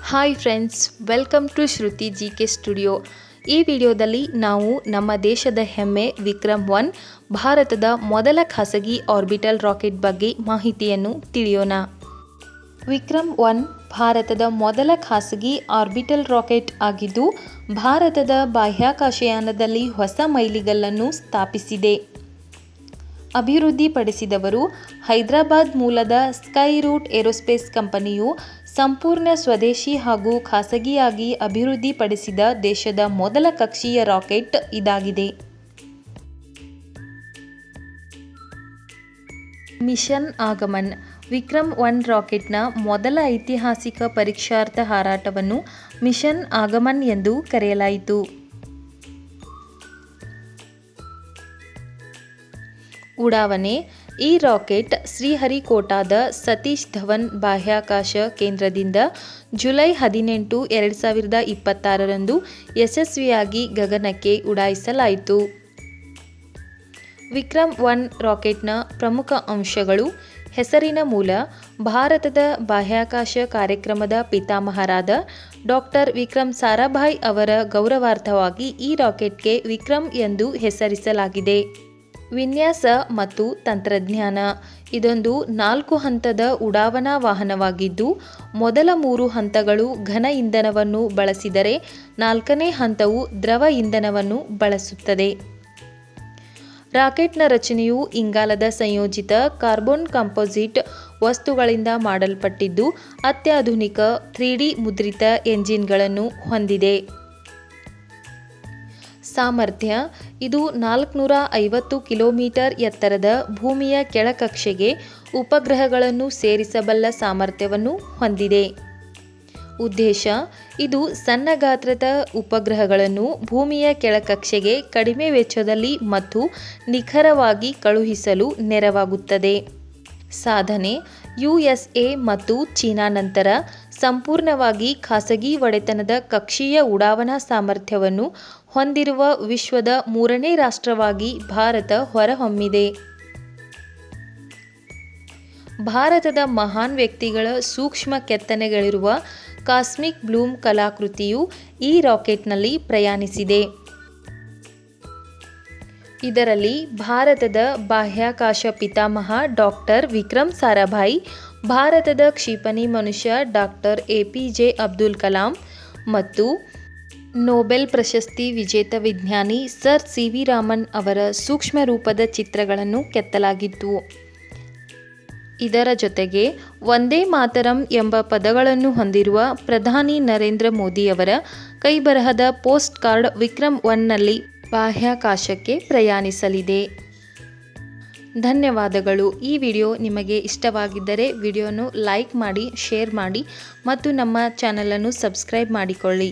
Hi friends, welcome to Shruti GK studio. ಈ ವಿಡಿಯೋದಲ್ಲಿ ನಾವು ನಮ್ಮ ದೇಶದ ಹೆಮ್ಮೆ ವಿಕ್ರಮ್-1 ಭಾರತದ ಮೊದಲ ಖಾಸಗಿ ಆರ್ಬಿಟಲ್ ರಾಕೆಟ್ ಬಗ್ಗೆ ಮಾಹಿತಿಯನ್ನು ತಿಳಿಯೋಣ. ವಿಕ್ರಮ್-1 ಭಾರತದ ಮೊದಲ ಖಾಸಗಿ ಆರ್ಬಿಟಲ್ ರಾಕೆಟ್ ಆಗಿದ್ದು ಭಾರತದ ಬಾಹ್ಯಾಕಾಶಯಾನದಲ್ಲಿ ಹೊಸ ಮೈಲಿಗಲ್ಲನ್ನು ಸ್ಥಾಪಿಸಿದೆ. ಅಭಿವೃದ್ಧಿಪಡಿಸಿದವರು ಹೈದರಾಬಾದ್ ಮೂಲದ ಸ್ಕೈ ರೂಟ್ ಏರೋಸ್ಪೇಸ್ ಕಂಪನಿಯು ಸಂಪೂರ್ಣ ಸ್ವದೇಶಿ ಹಾಗೂ ಖಾಸಗಿಯಾಗಿ ಅಭಿವೃದ್ಧಿಪಡಿಸಿದ ದೇಶದ ಮೊದಲ ಕಕ್ಷೀಯ ರಾಕೆಟ್ ಇದಾಗಿದೆ. ಮಿಷನ್ ಆಗಮನ್. ವಿಕ್ರಮ್-1 ರಾಕೆಟ್ನ ಮೊದಲ ಐತಿಹಾಸಿಕ ಪರೀಕ್ಷಾರ್ಥ ಹಾರಾಟವನ್ನು ಮಿಷನ್ ಆಗಮನ್ ಎಂದು ಕರೆಯಲಾಯಿತು. ಉಡಾವಣೆ. ಈ ರಾಕೆಟ್ ಶ್ರೀಹರಿಕೋಟಾದ ಸತೀಶ್ ಧವನ್ ಬಾಹ್ಯಾಕಾಶ ಕೇಂದ್ರದಿಂದ ಜುಲೈ 18, 2026ರಂದು ಯಶಸ್ವಿಯಾಗಿ ಗಗನಕ್ಕೆ ಉಡಾಯಿಸಲಾಯಿತು. ವಿಕ್ರಮ್-1 ರಾಕೆಟ್ನ ಪ್ರಮುಖ ಅಂಶಗಳು. ಹೆಸರಿನ ಮೂಲ. ಭಾರತದ ಬಾಹ್ಯಾಕಾಶ ಕಾರ್ಯಕ್ರಮದ ಪಿತಾಮಹರಾದ ಡಾಕ್ಟರ್ ವಿಕ್ರಮ್ ಸಾರಾಭಾಯ್ ಅವರ ಗೌರವಾರ್ಥವಾಗಿ ಈ ರಾಕೆಟ್ಗೆ ವಿಕ್ರಮ್ ಎಂದು ಹೆಸರಿಸಲಾಗಿದೆ. ವಿನ್ಯಾಸ ಮತ್ತು ತಂತ್ರಜ್ಞಾನ. ಇದೊಂದು 4 ಹಂತದ ಉಡಾವಣಾ ವಾಹನವಾಗಿದ್ದು ಮೊದಲ 3 ಹಂತಗಳು ಘನ ಇಂಧನವನ್ನು ಬಳಸಿದರೆ 4ನೇ ಹಂತವು ದ್ರವ ಇಂಧನವನ್ನು ಬಳಸುತ್ತದೆ. ರಾಕೆಟ್ನ ರಚನೆಯು ಇಂಗಾಲದ ಸಂಯೋಜಿತ ಕಾರ್ಬನ್ ಕಾಂಪೋಸಿಟ್ ವಸ್ತುಗಳಿಂದ ಮಾಡಲ್ಪಟ್ಟಿದ್ದು ಅತ್ಯಾಧುನಿಕ 3D ಮುದ್ರಿತ ಎಂಜಿನ್ಗಳನ್ನು ಹೊಂದಿದೆ. ಸಾಮರ್ಥ್ಯ. ಇದು 450 ಕಿಲೋಮೀಟರ್ ಎತ್ತರದ ಭೂಮಿಯ ಕೆಳಕಕ್ಷೆಗೆ ಉಪಗ್ರಹಗಳನ್ನು ಸೇರಿಸಬಲ್ಲ ಸಾಮರ್ಥ್ಯವನ್ನು ಹೊಂದಿದೆ. ಉದ್ದೇಶ. ಇದು ಸಣ್ಣ ಗಾತ್ರದ ಉಪಗ್ರಹಗಳನ್ನು ಭೂಮಿಯ ಕೆಳಕಕ್ಷೆಗೆ ಕಡಿಮೆ ವೆಚ್ಚದಲ್ಲಿ ಮತ್ತು ನಿಖರವಾಗಿ ಕಳುಹಿಸಲು ನೆರವಾಗುತ್ತದೆ. ಸಾಧನೆ. USA ಮತ್ತು ಚೀನಾ ನಂತರ ಸಂಪೂರ್ಣವಾಗಿ ಖಾಸಗಿ ಒಡೆತನದ ಕಕ್ಷೀಯ ಉಡಾವಣಾ ಸಾಮರ್ಥ್ಯವನ್ನು ಹೊಂದಿರುವ ವಿಶ್ವದ 3ನೇ ರಾಷ್ಟ್ರವಾಗಿ ಭಾರತ ಹೊರಹೊಮ್ಮಿದೆ. ಭಾರತದ ಮಹಾನ್ ವ್ಯಕ್ತಿಗಳ ಸೂಕ್ಷ್ಮ ಕೆತ್ತನೆಗಳಿರುವ ಕಾಸ್ಮಿಕ್ ಬ್ಲೂಮ್ ಕಲಾಕೃತಿಯು ಈ ರಾಕೆಟ್ನಲ್ಲಿ ಪ್ರಯಾಣಿಸಿದೆ. ಇದರಲ್ಲಿ ಭಾರತದ ಬಾಹ್ಯಾಕಾಶ ಪಿತಾಮಹ ಡಾಕ್ಟರ್ ವಿಕ್ರಮ್ ಸಾರಾಭಾಯ್, ಭಾರತದ ಕ್ಷಿಪಣಿ ಮನುಷ್ಯ ಡಾಕ್ಟರ್ APJ ಅಬ್ದುಲ್ ಕಲಾಂ ಮತ್ತು ನೊಬೆಲ್ ಪ್ರಶಸ್ತಿ ವಿಜೇತ ವಿಜ್ಞಾನಿ ಸರ್ CV ರಾಮನ್ ಅವರ ಸೂಕ್ಷ್ಮ ರೂಪದ ಚಿತ್ರಗಳನ್ನು ಕೆತ್ತಲಾಗಿತ್ತು. ಇದರ ಜೊತೆಗೆ ವಂದೇ ಮಾತರಂ ಎಂಬ ಪದಗಳನ್ನು ಹೊಂದಿರುವ ಪ್ರಧಾನಿ ನರೇಂದ್ರ ಮೋದಿಯವರ ಕೈಬರಹದ ಪೋಸ್ಟ್ ಕಾರ್ಡ್ ವಿಕ್ರಮ್-1ನಲ್ಲಿ ಬಾಹ್ಯಾಕಾಶಕ್ಕೆ ಪ್ರಯಾಣಿಸಲಿದೆ. ಧನ್ಯವಾದಗಳು. ಈ ವಿಡಿಯೋ ನಿಮಗೆ ಇಷ್ಟವಾಗಿದ್ದರೆ ವಿಡಿಯೋನು ಲೈಕ್ ಮಾಡಿ, ಶೇರ್ ಮಾಡಿ ಮತ್ತು ನಮ್ಮ ಚಾನಲನ್ನು ಸಬ್ಸ್ಕ್ರೈಬ್ ಮಾಡಿಕೊಳ್ಳಿ.